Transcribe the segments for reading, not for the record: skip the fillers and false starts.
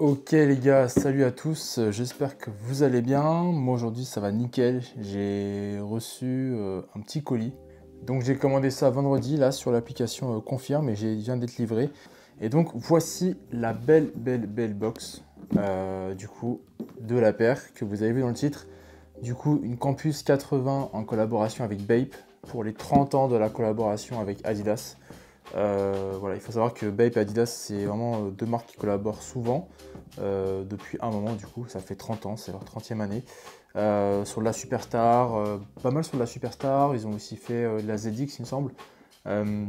Ok les gars, salut à tous, j'espère que vous allez bien. Moi aujourd'hui ça va nickel, j'ai reçu un petit colis. Donc j'ai commandé ça vendredi là sur l'application Confirme et il vient d'être livré. Et donc voici la belle box du coup de la paire que vous avez vu dans le titre. Du coup une Campus 80 en collaboration avec Bape pour les 30 ans de la collaboration avec Adidas. Voilà, il faut savoir que Bape et Adidas, c'est vraiment deux marques qui collaborent souvent depuis un moment. Du coup, ça fait 30 ans, c'est leur 30e année. Sur la Superstar, pas mal sur la Superstar, ils ont aussi fait de la ZX, il me semble. Euh,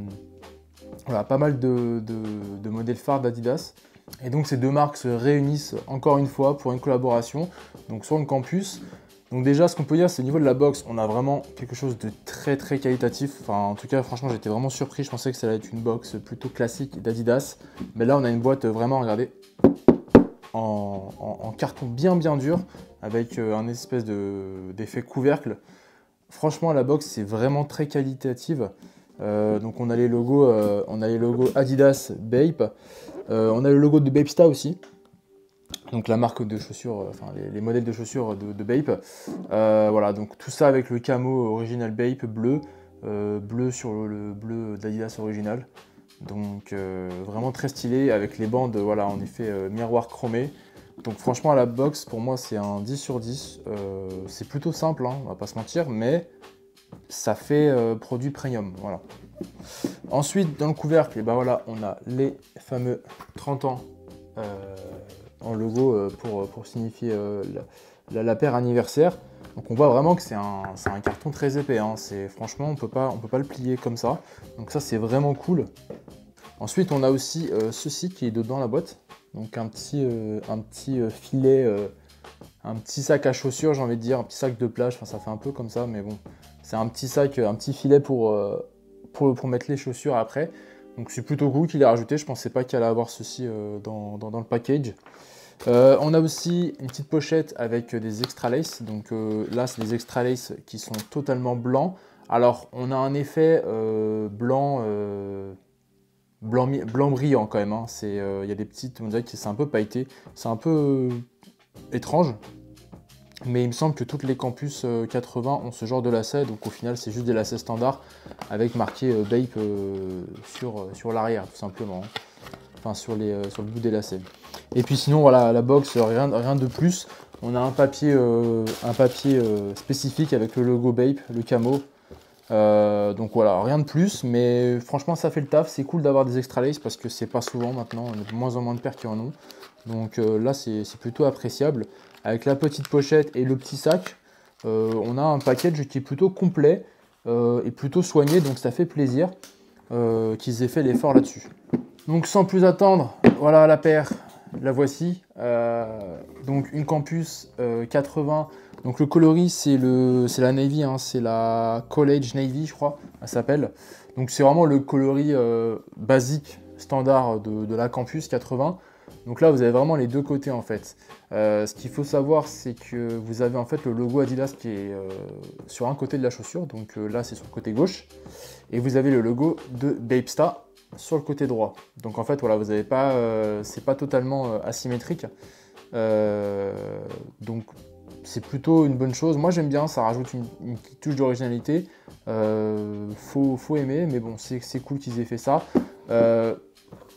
voilà, pas mal de modèles phares d'Adidas. Et donc ces deux marques se réunissent encore une fois pour une collaboration donc sur le campus. Donc déjà, ce qu'on peut dire, c'est au niveau de la box, on a vraiment quelque chose de très qualitatif. Enfin, en tout cas, franchement, j'étais vraiment surpris. Je pensais que ça allait être une box plutôt classique d'Adidas. Mais là, on a une boîte vraiment, regardez, en carton bien dur, avec un espèce d'effet couvercle. Franchement, la box, c'est vraiment très qualitative. Donc on a les logos Adidas, Bape. On a le logo de Bapesta aussi. Donc la marque de chaussures, enfin les modèles de chaussures de Bape. Voilà, donc tout ça avec le camo original Bape bleu, bleu sur le bleu d'Adidas original. Donc vraiment très stylé avec les bandes, voilà, en effet miroir chromé. Donc franchement la box pour moi c'est un 10 sur 10. C'est plutôt simple, hein, on va pas se mentir, mais ça fait produit premium, voilà. Ensuite dans le couvercle, et ben voilà, on a les fameux 30 ans en logo pour signifier la paire anniversaire. Donc on voit vraiment que c'est un carton très épais, hein. Franchement on peut pas le plier comme ça. Donc ça c'est vraiment cool. Ensuite on a aussi ceci qui est dedans la boîte. Donc un petit filet, un petit sac à chaussures, j'ai envie de dire, un petit sac de plage, enfin ça fait un peu comme ça, mais bon. C'est un petit sac, un petit filet pour mettre les chaussures après. Donc c'est plutôt cool qu'il ait rajouté, je pensais pas qu'il allait avoir ceci dans le package. On a aussi une petite pochette avec des extra lace. Donc là, c'est des extra lace qui sont totalement blancs. Alors, on a un effet blanc brillant quand même. Hein. Il y a des petites, on dirait que c'est un peu pailleté. C'est un peu étrange. Mais il me semble que toutes les Campus 80 ont ce genre de lacets. Donc au final, c'est juste des lacets standards avec marqué Bape sur l'arrière, tout simplement. Enfin, sur le bout des lacets. Et puis sinon, voilà, la box, rien de plus. On a un papier spécifique avec le logo Bape, le camo. Donc voilà, rien de plus, mais franchement, ça fait le taf. C'est cool d'avoir des extra lace parce que c'est pas souvent maintenant. On a de moins en moins de paires qui en ont. Donc là, c'est plutôt appréciable. Avec la petite pochette et le petit sac, on a un package qui est plutôt complet et plutôt soigné. Donc ça fait plaisir qu'ils aient fait l'effort là-dessus. Donc sans plus attendre, voilà la paire, la voici. Donc une Campus 80. Donc le coloris c'est la Navy, hein, c'est la College Navy je crois, elle s'appelle. Donc c'est vraiment le coloris basique, standard de la Campus 80. Donc là vous avez vraiment les deux côtés en fait. Ce qu'il faut savoir c'est que vous avez en fait le logo Adidas qui est sur un côté de la chaussure. Donc là c'est sur le côté gauche. Et vous avez le logo de Bapesta sur le côté droit. Donc en fait, voilà, vous n'avez pas, c'est pas totalement asymétrique. Donc c'est plutôt une bonne chose. Moi j'aime bien, ça rajoute une petite touche d'originalité. Faut aimer, mais bon, c'est cool qu'ils aient fait ça.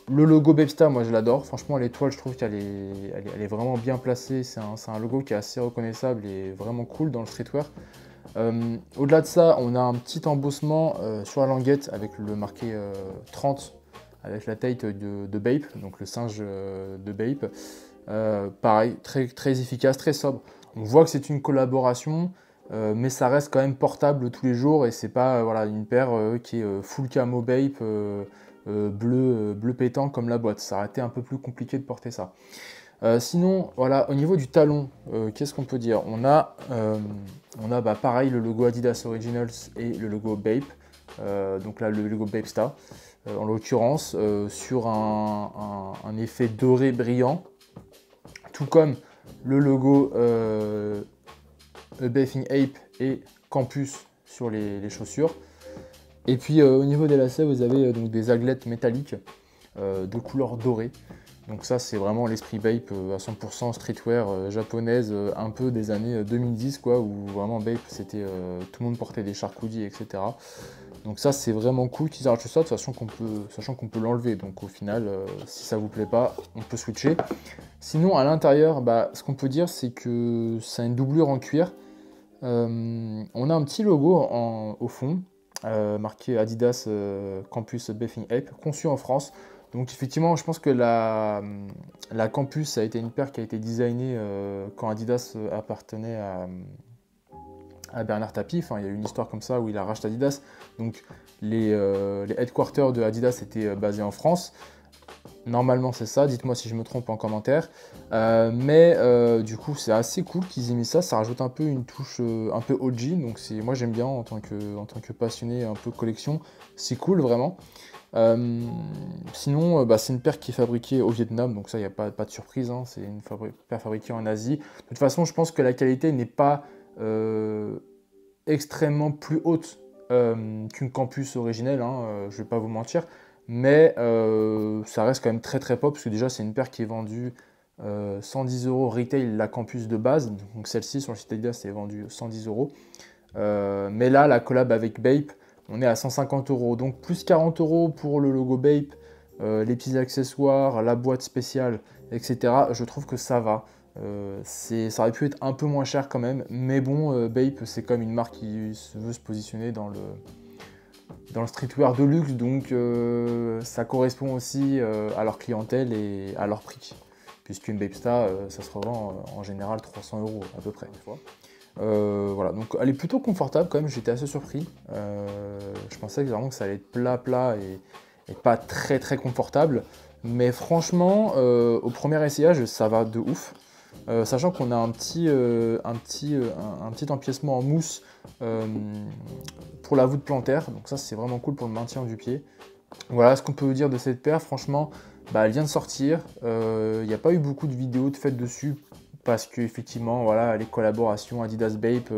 Le logo Bapesta, moi je l'adore. Franchement, l'étoile, je trouve qu'elle est vraiment bien placée. C'est un logo qui est assez reconnaissable et vraiment cool dans le streetwear. Au-delà de ça, on a un petit embossement sur la languette avec le marqué 30 avec la tête de Bape, donc le singe de Bape. Pareil, très efficace, très sobre. On voit que c'est une collaboration, mais ça reste quand même portable tous les jours et c'est pas voilà, une paire qui est full camo Bape, bleu pétant comme la boîte. Ça aurait été un peu plus compliqué de porter ça. Sinon, voilà, au niveau du talon, qu'est-ce qu'on peut dire? On a pareil le logo Adidas Originals et le logo Bape. Donc là, le logo Bapesta, en l'occurrence, sur un effet doré brillant, tout comme le logo A Bathing Ape et Campus sur les chaussures. Et puis au niveau des lacets, vous avez donc des aglettes métalliques de couleur dorée. Donc ça, c'est vraiment l'esprit Bape à 100% streetwear japonaise, un peu des années 2010, quoi, où vraiment Bape, c'était tout le monde portait des Shark hoodies, etc. Donc ça, c'est vraiment cool qu'ils aient rajouté ça, sachant qu'on peut l'enlever. Donc au final, si ça vous plaît pas, on peut switcher. Sinon, à l'intérieur, bah, ce qu'on peut dire, c'est que ça a une doublure en cuir. On a un petit logo au fond, marqué Adidas Campus Bathing Ape, conçu en France. Donc effectivement, je pense que la Campus a été une paire qui a été designée quand Adidas appartenait à Bernard Tapie. Enfin, il y a eu une histoire comme ça où il a racheté Adidas. Donc les headquarters de Adidas étaient basés en France. Normalement c'est ça, dites-moi si je me trompe en commentaire. Du coup c'est assez cool qu'ils aient mis ça, ça rajoute un peu une touche un peu OG. Donc moi j'aime bien en tant que passionné un peu collection, c'est cool vraiment. Sinon, c'est une paire qui est fabriquée au Vietnam, donc ça, il n'y a pas de surprise, hein, c'est une paire fabriquée en Asie. De toute façon, je pense que la qualité n'est pas extrêmement plus haute qu'une Campus originelle, hein, je ne vais pas vous mentir, mais ça reste quand même très très pop, parce que déjà, c'est une paire qui est vendue 110 € retail, la Campus de base, donc celle-ci sur le site Adidas, c'est vendue 110 €. Mais là, la collab avec Bape, on est à 150 €, donc plus 40 € pour le logo Bape, les petits accessoires, la boîte spéciale, etc. Je trouve que ça va. Ça aurait pu être un peu moins cher quand même, mais bon, Bape, c'est comme une marque qui veut se positionner dans le streetwear de luxe, donc ça correspond aussi à leur clientèle et à leur prix. Puisqu'une Bapesta, ça se revend en général 300 € à peu près. Voilà, donc elle est plutôt confortable quand même, j'étais assez surpris. Je pensais vraiment que ça allait être plat et pas très très confortable. Mais franchement, au premier essayage, ça va de ouf. Sachant qu'on a un petit empiècement en mousse pour la voûte plantaire. Donc ça, c'est vraiment cool pour le maintien du pied. Voilà ce qu'on peut vous dire de cette paire. Franchement, elle vient de sortir. Il n'y a pas eu beaucoup de vidéos de faites dessus. Parce que effectivement, voilà, les collaborations Adidas Bape,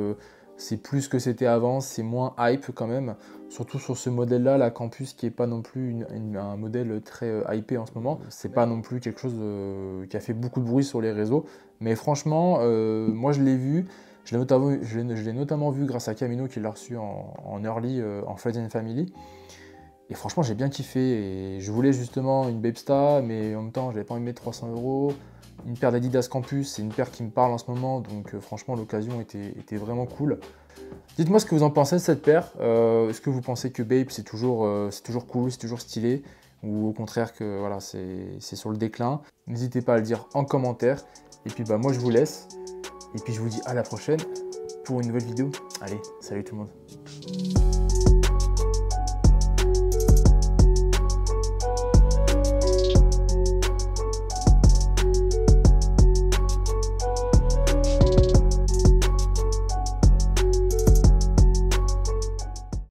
c'est plus ce que c'était avant, c'est moins hype quand même. Surtout sur ce modèle-là, la Campus, qui n'est pas non plus un modèle très hypé en ce moment. C'est pas non plus quelque chose qui a fait beaucoup de bruit sur les réseaux. Mais franchement, moi je l'ai vu. Je l'ai notamment vu grâce à Camino qui l'a reçu en early, en Friends and Family. Et franchement, j'ai bien kiffé. Et je voulais justement une Bapesta, mais en même temps, je n'avais pas envie de mettre 300 €. Une paire d'Adidas Campus, c'est une paire qui me parle en ce moment, donc franchement l'occasion était vraiment cool. Dites-moi ce que vous en pensez de cette paire. Est-ce que vous pensez que Bape c'est toujours cool, c'est toujours stylé, ou au contraire que voilà, c'est sur le déclin? N'hésitez pas à le dire en commentaire. Et puis moi je vous laisse, et puis je vous dis à la prochaine pour une nouvelle vidéo. Allez, salut tout le monde.